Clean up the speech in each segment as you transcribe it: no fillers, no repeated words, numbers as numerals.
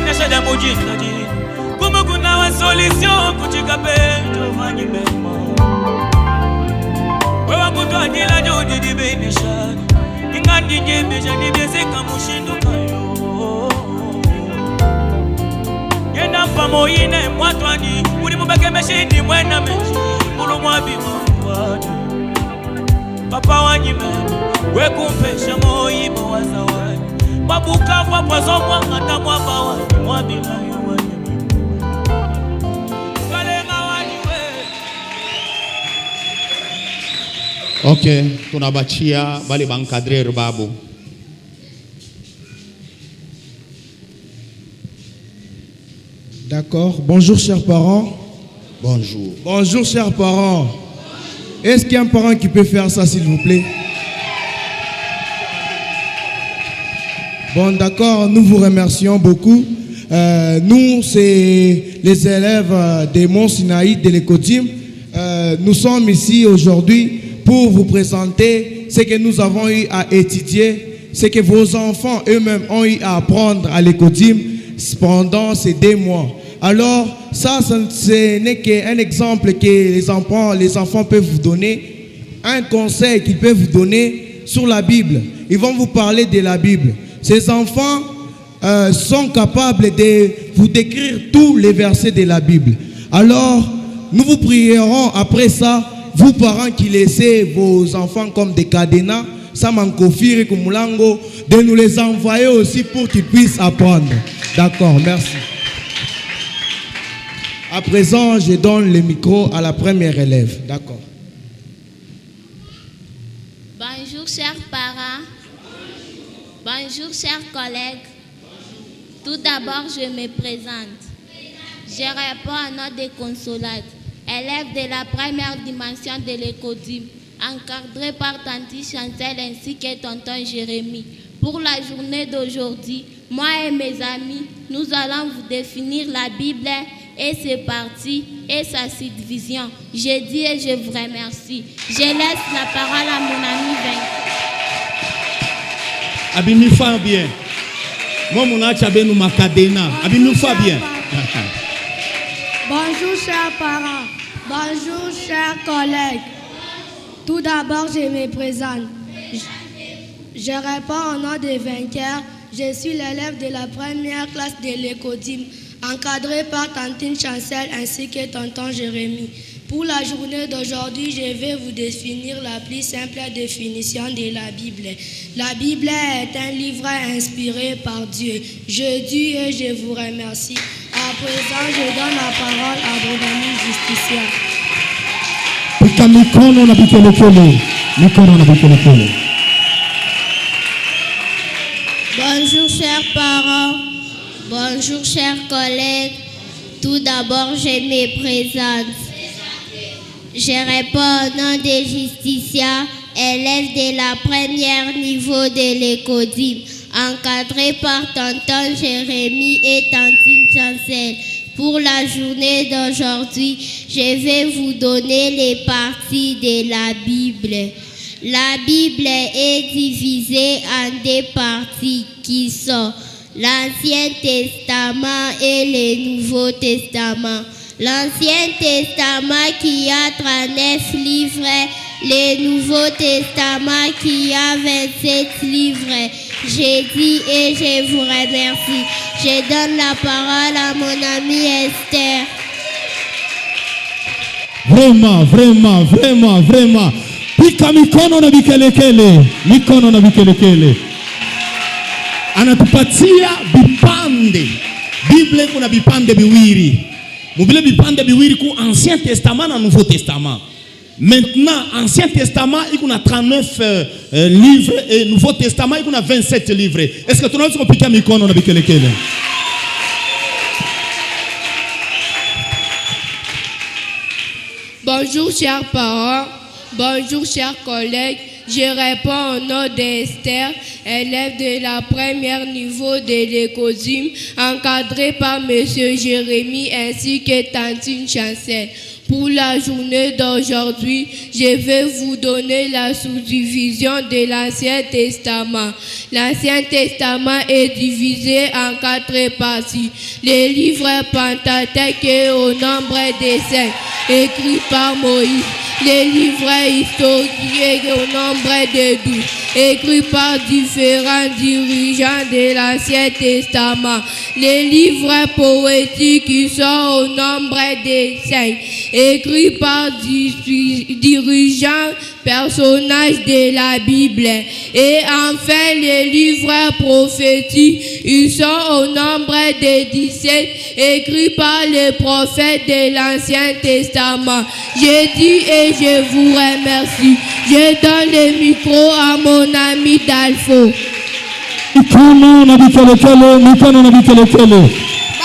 nashada mujindaji kuma kuna wa solution kuchika peto vanyi memo wewa kutwa nila jodi dibenishani ingandi njembesha nibeseka mushindo kayo yena famo yine mwatwani uli mubeke meshini mwena meshi mulu mwabima mwadu papa wanyi memo wekumpesha moyimo wa zawadi babuka kwa zomwa ngata mwaba wanyi mwabila yo wanyi memo kalenga wanyi we. Okay, tunabachia bali bankadrer babu. D'accord. Bonjour chers parents. Bonjour. Bonjour chers parents. Est-ce qu'il y a un parent qui peut faire ça s'il vous plaît? Bon d'accord, nous vous remercions beaucoup. Nous, c'est les élèves des Monts Sinaï de l'Ecodim. Nous sommes ici aujourd'hui pour vous présenter ce que nous avons eu à étudier, ce que vos enfants eux-mêmes ont eu à apprendre à l'Ecodim pendant ces 2 mois. Alors, ça, ce n'est qu'un exemple que les enfants peuvent vous donner, un conseil qu'ils peuvent vous donner sur la Bible. Ils vont vous parler de la Bible. Ces enfants sont capables de vous décrire tous les versets de la Bible. Alors, nous vous prierons après ça, vous parents qui laissez vos enfants comme des cadenas, Samankofiri Kumulango, de nous les envoyer aussi pour qu'ils puissent apprendre. D'accord, merci. À présent, je donne le micro à la première élève. D'accord. Bonjour chers parents. Bonjour chers collègues. Tout d'abord, je me présente. Je réponds au nom de Consolate, élève de la première dimension de l'Ecodim, encadré par Tanti Chancel ainsi que tonton Jérémy. Pour la journée d'aujourd'hui, moi et mes amis, nous allons vous définir la Bible et ses parties et sa subdivision. Je dis et je vous remercie. Je laisse la parole à mon ami Vincent. Abimi Fabien. Moi, mon achabenu makadena. Abimi Fabien. Bonjour chers parents. Bonjour chers collègues. Tout d'abord, je me présente. Je réponds au nom des vainqueurs. Je suis l'élève de la première classe de l'Ecodim, encadré par Tantine Chancel ainsi que tonton Jérémy. Pour la journée d'aujourd'hui, je vais vous définir la plus simple définition de la Bible. La Bible est un livre inspiré par Dieu. Je dis et je vous remercie. À présent, je donne la parole à mon ami Justicia. Bonjour chers parents, bonjour chers collègues. Tout d'abord, je me présente. Je réponds au nom de Justicia, élève de la première niveau de l'Ecodim, encadré par tonton Jérémy et tantine Chancel. Pour la journée d'aujourd'hui, je vais vous donner les parties de la Bible. La Bible est divisée en 2 parties qui sont l'Ancien Testament et le Nouveau Testament. L'Ancien Testament qui a 39 livres, le Nouveau Testament qui a 27 livres. J'ai dit et je vous remercie. Je donne la parole à mon amie Esther. Vraiment. Pika mikono na bikelekele. Mikono na bikelekele. Anatupatia bipande. Bible kuna bipande biwiri. Mubile bipande biwiri ku Ancien Testament na Nouveau Testament. Maintenant, Ancien Testament, il y a 39 livres et Nouveau Testament, il y a 27 livres. Est-ce que tu as piqué un micro dans le bikelekele? Bonjour chers parents, bonjour chers collègues. Je réponds au nom d'Esther, élève de la première niveau de l'Ecodim, encadré par M. Jérémy ainsi que Tantine Chancel. Pour la journée d'aujourd'hui, je vais vous donner la sous-division de l'Ancien Testament. L'Ancien Testament est divisé en 4 parties. Les livres Pentateuque au nombre de 5, écrits par Moïse. Les livres historiques au nombre de 12, écrits par différents dirigeants de l'Ancien Testament. Les livres poétiques qui sont au nombre de 5, écrits par dirigeants, personnages de la Bible. Et enfin, les livres prophétiques, ils sont au nombre de 17, écrits par les prophètes de l'Ancien Testament. Je dis et je vous remercie. Je donne le micro à mon ami Dalfo.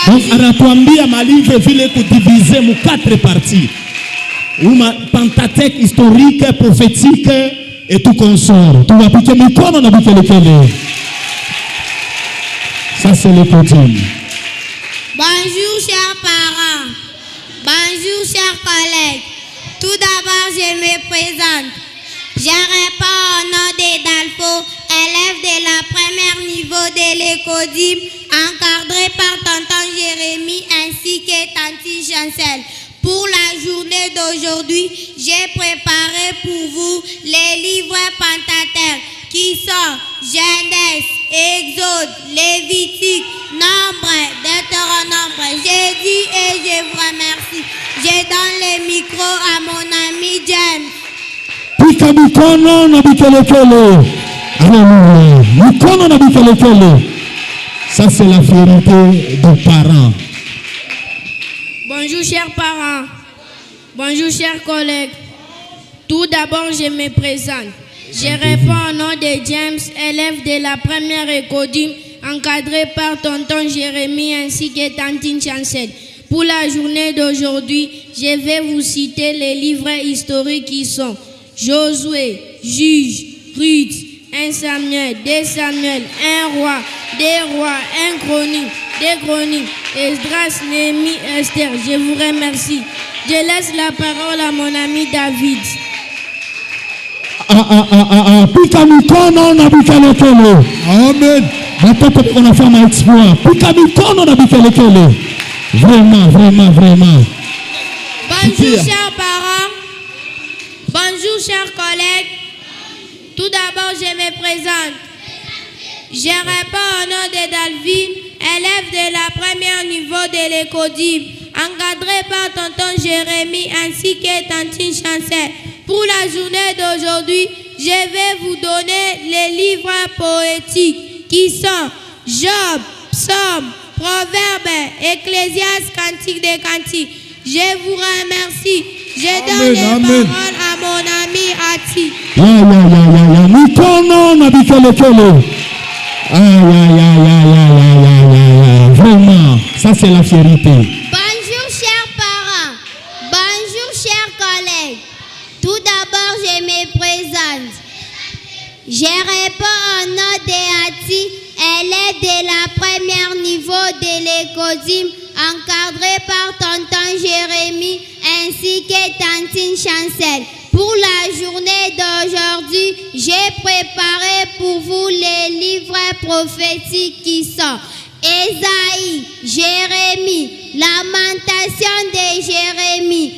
Donc, anatuambia malivre vile kudivize mu 4 parties. Uma Pentateuque historique, prophétique et tout consort. Tu vas piquer mikono na bikelekele. Ça c'est le coutume. Bonjour chers parents, bonjour chers collègues. Tout d'abord je me présente. Je réponds au nom de Dalfo, élève de la première niveau de l'école, encadré par tonton Jérémy ainsi que tante Chancel. Pour la journée d'aujourd'hui, j'ai préparé pour vous les livres Pentateuque qui sont Genèse, Exode, Lévitique, Nombre, Deutéronome. J'ai dit et je vous remercie. Je donne le micro à mon ami James. Pika mikono na bikelekele. Alléluia. Mikono na bikelekele. Ça c'est la fierté des parents. Bonjour chers parents, bonjour chers collègues. Tout d'abord je me présente. Je réponds au nom de James, élève de la première école, encadré par tonton Jérémy ainsi que tantine Chancel. Pour la journée d'aujourd'hui, je vais vous citer les livres historiques qui sont Josué, Juge, Ruth, 1 Samuel, 2 Samuel, 1 Roi, 2 Rois, 1 Chronique, 2 Chroniques, Esdras, Néhémie, Esther. Je vous remercie. Je laisse la parole à mon ami David. Pika mikono na bikelekele. Amen. Watoto kuna fanya exploit. Pika mikono na bikelekele. Vraiment, vraiment, vraiment. Bonjour chers parents. Bonjour chers collègues. Tout d'abord, je me présente. Je réponds au nom de Dalvin, élève de la première niveau de l'école, encadré par tonton Jérémy ainsi que tantine Chancel. Pour la journée d'aujourd'hui, je vais vous donner les livres poétiques qui sont Job, Psaume, Proverbes, Ecclésiaste, Cantique des Cantiques. Je vous remercie. Je donne les paroles à mon ami Ati. Mikono na bikelekele. Vraiment, ça c'est la fierté. Bonjour chers parents, bonjour chers collègues. Tout d'abord je me présente. Je réponds au nom de Ati, élève de la première niveau de l'école, encadré par tonton Jérémy ainsi que tantine Chancel. Pour la journée d'aujourd'hui, j'ai préparé pour vous les livres prophétiques qui sont Ésaïe, Jérémie, Lamentation de Jérémie,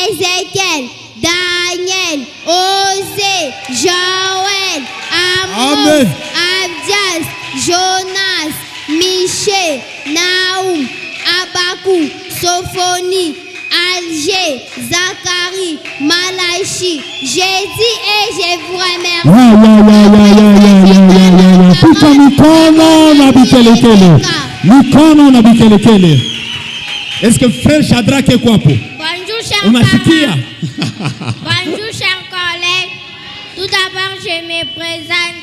Ézéchiel, Daniel, Osée, Joël, Amos, Abdias, Jonas, Michée, Naoum, Abakou, Sophonie, Alger, Zacharie, Malachi. J'ai dit et je vous remercie. Pika mikono na bikelekele. Mikono na bikelekele. Est-ce que frère Shadrach est quoi pour? Bonjour chers parents. Bonjour chers collègues. Tout d'abord je me présente.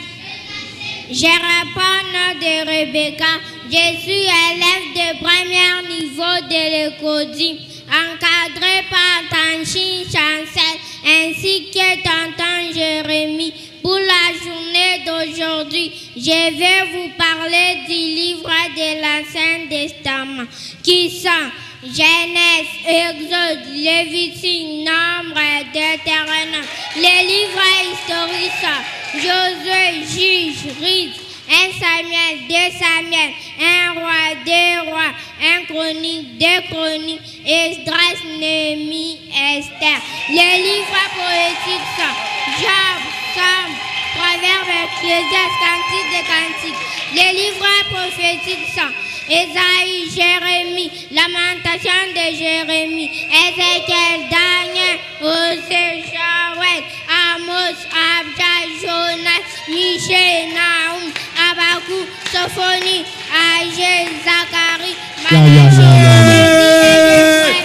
Je réponds au nom de Rebecca. Je suis élève de premier niveau de l'école, encadré par tantine Chancel ainsi que tonton Jérémy. Pour la journée d'aujourd'hui, je vais vous parler du livre de l'Ancien Testament qui sont Genèse, Exode, Lévitique, Nombre, Deutéronome, les livres historiques, Josué, Juge, Ruth, 1 Samuel, 2 Samuel, 1 Roi, 2 Rois, 1 Chronique, 2 Chroniques, Esdras, Néhémie, Esther. Les livres poétiques sont Job, Somme, Proverbes, Ecclésiaste, Cantique des Cantiques. Les livres prophétiques sont Ésaïe, Jérémie, Lamentation de Jérémie, Ézéchiel, Daniel, Osée, Joël, Amos, Abdia, Jonas, Michée, Naoum, Habakkuk, Sophonie, Agé, Zacharie, Malachi.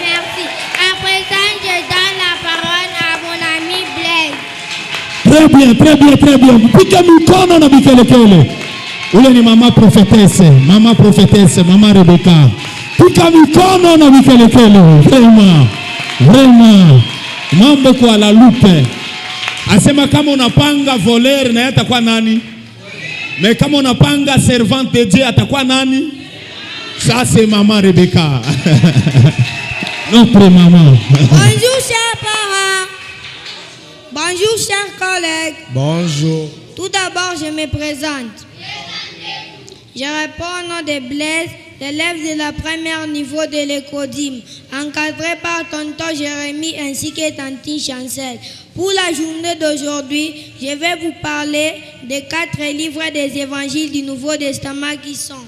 Merci. À présent, je donne la parole à mon ami Blaise. Très bien. Pika mikono na bikelekele. Ule ni mama prophetesse, mama Rebecca. Pika mikono na bikelekele. Vraiment. Mambo kwa la lupe. Asema kama unapanga voler na atakuwa nani? Mais kama unapanga servante de Dieu atakuwa nani? Ça c'est maman Rebecca. Notre maman. Bonjour chers parents. Bonjour chers collègues. Bonjour. Tout d'abord, je me présente. Je réponds au nom de Blaise, l'élève de la première niveau de l'école, encadré par tonton Jérémie ainsi que tantine Chancel. Pour la journée d'aujourd'hui, je vais vous parler des 4 livres des évangiles du Nouveau Testament qui sont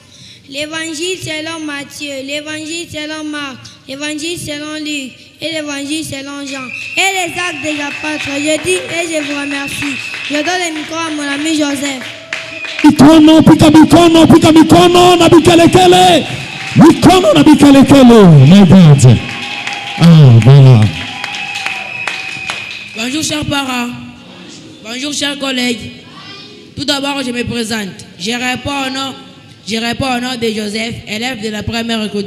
l'évangile selon Matthieu, l'évangile selon Marc, l'évangile selon Luc et l'évangile selon Jean et les actes des apôtres. Je dis et je vous remercie. Je donne le micro à mon ami Joseph. Mikono, pika mikono na bikelekele. Mikono na bikelekele. My God. Ah, voilà. Bonjour chers parents. Bonjour chers collègues. Tout d'abord, je me présente. Je réponds au nom de Joseph, élève de la première école,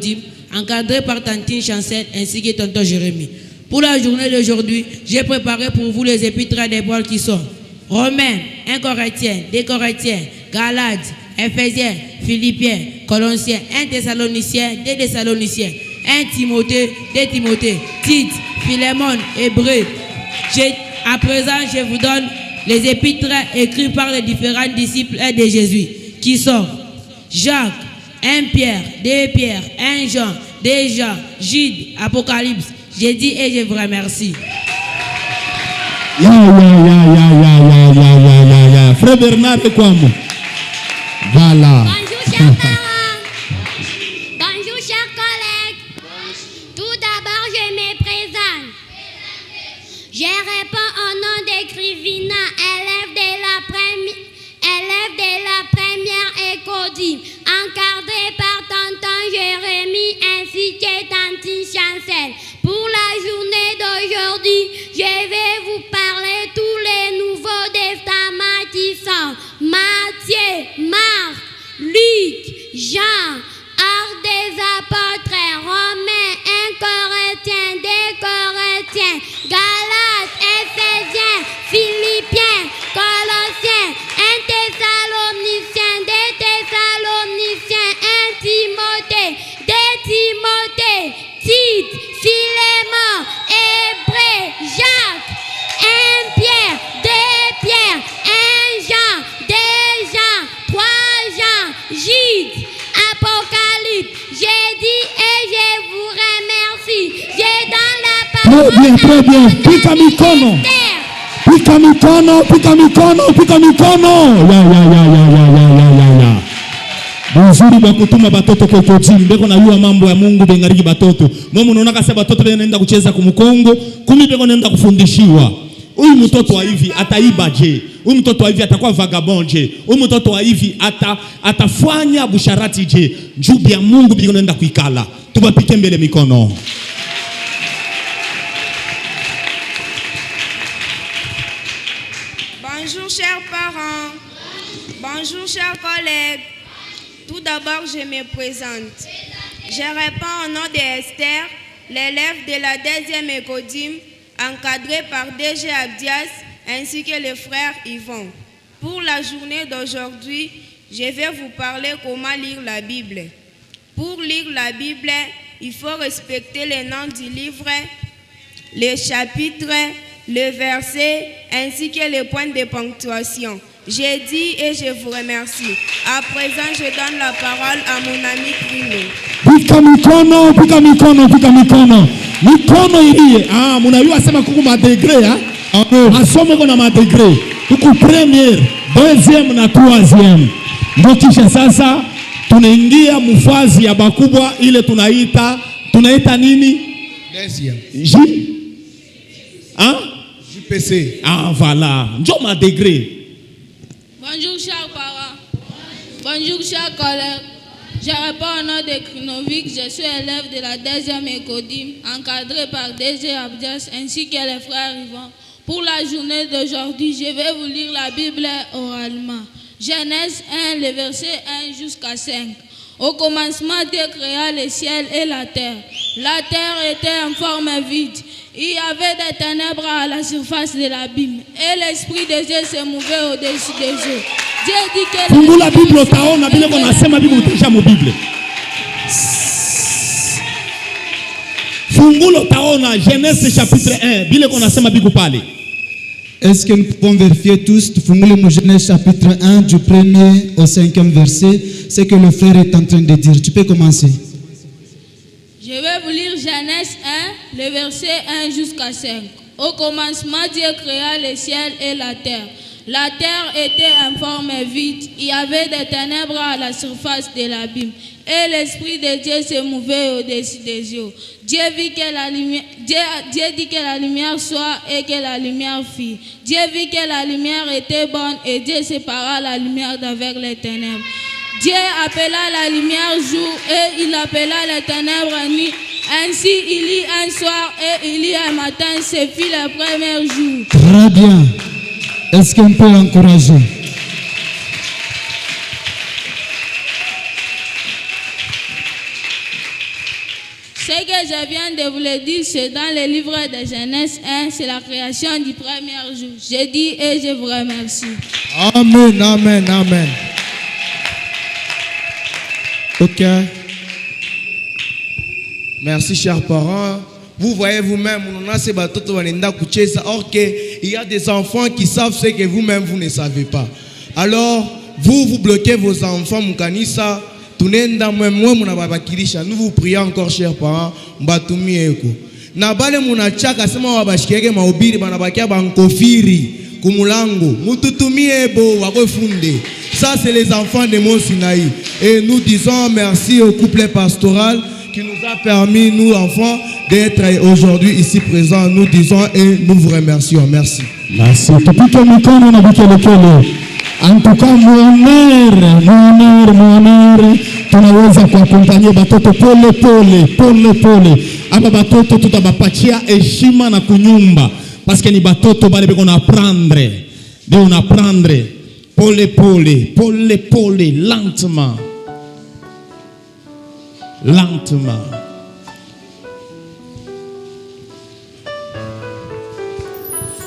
encadré par tantine Chancel ainsi que tonton Jérémie. Pour la journée d'aujourd'hui, j'ai préparé pour vous les épîtres des Paul qui sont Romains, 1 Corinthiens, 2 Corinthiens, Galates, Éphésiens, Philippiens, Colossiens, 1 Thessaloniciens, 2 Thessaloniciens, 1 Timothée, 2 Timothée, Tite, Philémon, Hébreux. À présent, je vous donne les épîtres écrits par les différents disciples de Jésus qui sont Jacques, 1 Pierre, 2 Pierre, 1 Jean, 2 Jean, Jude, Apocalypse. J'ai dit et je vous remercie. Frère Bernard et quoi? Voilà. Bonjour chers parents. Bonjour chers collègues. Tout d'abord, je me présente. Je réponds au nom d'Écrivina, élève de la première école, encadré par tonton Jérémie ainsi que tantine Chancel. Pour la journée d'aujourd'hui, je vais vous parler tous les nouveaux testaments qui sont Matthieu, Marc, Luc, Jean, Actes des apôtres, Romains, 1 Corinthiens, 2 Corinthiens, Galates, Éphésiens, Philippiens, Colossiens, 1 Thessaloniciens, 2 Thessaloniciens, 1 Timothée, 2 Timothée, Tite, Philémon, Hébreux, Jacques, 1 Pierre, 2 Pierre, 1 Jean, 2 Jean, 3 Jean, Jude, Apocalypse. J'ai dit et je vous remercie. Je donne la parole. Très bien. Pika mikono. Ya. Buzuri bakutuma batoto kwa timu beko na yua mambo ya Mungu bengariki batoto. Mwa unaona kasa batoto banaenda kucheza kumkongo, kumi beko naenda kufundishiwa. Huyu mtoto wa hivi ataiba je? Huyu mtoto wa hivi atakuwa vagabond je? Huyu mtoto wa hivi atafanya busharati je? Njubi ya Mungu biko naenda kuikala. Tubapike mbele mikono. Bonjour chers parents, bonjour chers collègues. Tout d'abord, je me présente. Je réponds au nom d'Esther, l'élève de la 2e école, encadré par DG Abdias ainsi que le frère Yvon. Pour la journée d'aujourd'hui, je vais vous parler comment lire la Bible. Pour lire la Bible, il faut respecter les noms du livre, les chapitres, le verset, ainsi que les points de ponctuation. J'ai dit et je vous remercie. À présent, je donne la parole à mon ami Primo. Pika mikono. Mikono ilie. Ah, munayua sema kuku madegre, ah. Asome kuna madegre. Kuku premier, deuxième na troisième. Ndio kisha sasa tunaingia mfazi ya bakubwa ile tunaita nini? Deuxième. JPC. Ah, voilà. Ndio madegre. Bonjour chers parents, bonjour chers collègues, je réponds au nom de Krinovic, je suis élève de la 2e Écodim, encadré par DG Abdias ainsi que les frères Yvon. Pour la journée d'aujourd'hui, je vais vous lire la Bible oralement. Genèse 1, le verset 1 jusqu'à 5. Au commencement, Dieu créa le ciel et la terre. La terre était en forme vide. Il y avait des ténèbres à la surface de l'abîme. Et l'Esprit de Dieu se mouvait au-dessus des eaux. Dieu dit que la Bible utaona vile kunasema Bible utisha mu Bible. Fungulo utaona Genèse chapitre 1 vile kunasema Bible pale. Est-ce que nous pouvons vérifier tous, Fungulo Genèse chapitre 1 du 1er au 5e verset, ce que le frère est en train de dire. Tu peux commencer. Je vais vous lire Genèse 1, le verset 1 jusqu'à 5. Au commencement, Dieu créa le ciel et la terre. La terre était en forme vide. Il y avait des ténèbres à la surface de l'abîme. Et l'Esprit de Dieu se mouvait au-dessus des eaux. Dieu dit que la lumière soit et que la lumière fit. Dieu vit que la lumière était bonne et Dieu sépara la lumière d'avec les ténèbres. Dieu appela la lumière jour et il appela les ténèbres nuit. Ainsi il y un soir et il y un matin, ce fut le premier jour. Très bien. Est-ce qu'on peut encourager? Ce que je viens de vous le dire, c'est dans le livre de Genèse 1, c'est la création du premier jour. Je dis et je vous remercie. Amen, amen, amen. Ok. Merci, chers parents. Vous voyez vous-même, or il y a des enfants qui savent ce que vous-même vous ne savez pas. Alors, vous bloquez vos enfants, Mukanisa. Nous vous prions encore, chers parents. Nabale munachaka sema wabashikeke mahubiri banabakia bankofiri kumulango mututumie bo wakofunde. Ça c'est les enfants de Mont Sinaï. Et nous disons merci au couple pastoral qui nous a permis, nous enfants, d'être aujourd'hui ici présents. Nous disons et nous vous remercions. Merci. Merci. En tout cas, mon honneur, tunaweza kuakompanyia batoto pole. Aba batoto tutabapatia heshima na kunyumba. Parce que ni batoto bale beko na apprendre. De on apprendre pole, lentement.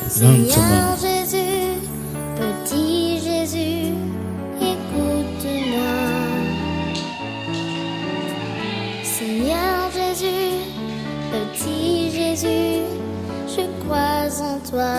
Seigneur Jésus, petit Jésus, écoute-moi. Seigneur Jésus, petit Jésus, je crois en toi.